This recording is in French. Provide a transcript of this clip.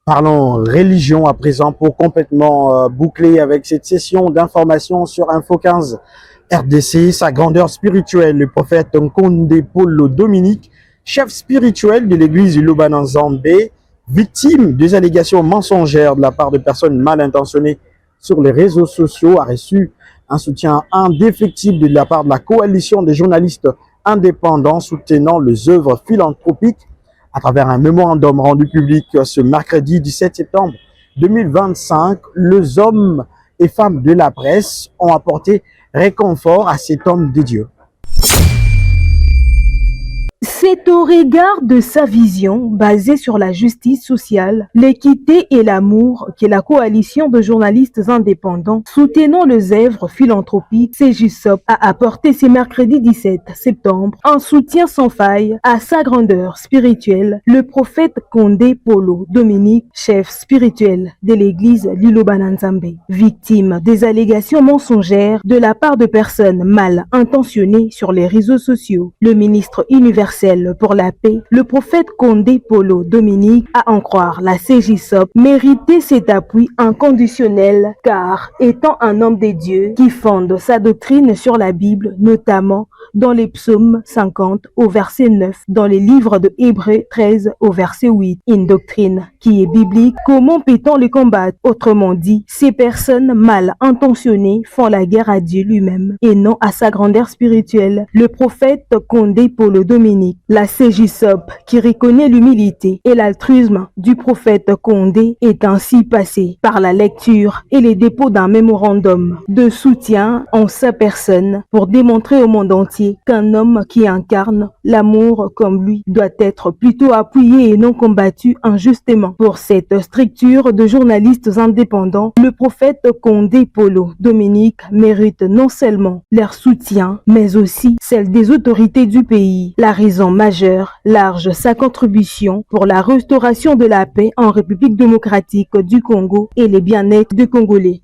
Parlons religion à présent pour complètement boucler avec cette session d'information sur Info 15 RDC, sa grandeur spirituelle, le prophète Nkonde Polo Dominique, chef spirituel de l'église Lubananzambe, victime des allégations mensongères de la part de personnes mal intentionnées sur les réseaux sociaux, a reçu un soutien indéfectible de la part de la coalition des journalistes indépendants soutenant les œuvres philanthropiques à travers un mémorandum rendu public ce mercredi 17 septembre 2025. Les hommes et femmes de la presse ont apporté réconfort à cet homme de Dieu. C'est au regard de sa vision basée sur la justice sociale, l'équité et l'amour que la coalition de journalistes indépendants soutenant les œuvres philanthropiques CJSOP a apporté ce mercredi 17 septembre un soutien sans faille à sa grandeur spirituelle, le prophète Nkonde Polo Dominique, chef spirituel de l'église Lubananzambe, victime des allégations mensongères de la part de personnes mal intentionnées sur les réseaux sociaux. Le ministre universel pour la paix, le prophète Nkonde Polo Dominique, à en croire la CJSOP, méritait cet appui inconditionnel car étant un homme de Dieu qui fonde sa doctrine sur la Bible, notamment dans les psaumes 50 au verset 9, dans les livres de Hébreux 13 au verset 8, une doctrine qui est biblique, comment peut-on le combattre? Autrement dit, ces personnes mal intentionnées font la guerre à Dieu lui-même et non à sa grandeur spirituelle. Le prophète Nkonde Polo Dominique, la CJSOP qui reconnaît l'humilité et l'altruisme du prophète Nkonde est ainsi passé par la lecture et les dépôts d'un mémorandum de soutien en sa personne pour démontrer au monde entier qu'un homme qui incarne l'amour comme lui doit être plutôt appuyé et non combattu injustement. Pour cette structure de journalistes indépendants, le prophète Nkonde Polo Dominique mérite non seulement leur soutien, mais aussi celle des autorités du pays. La raison majeure large sa contribution pour la restauration de la paix en République démocratique du Congo et le bien-être des Congolais.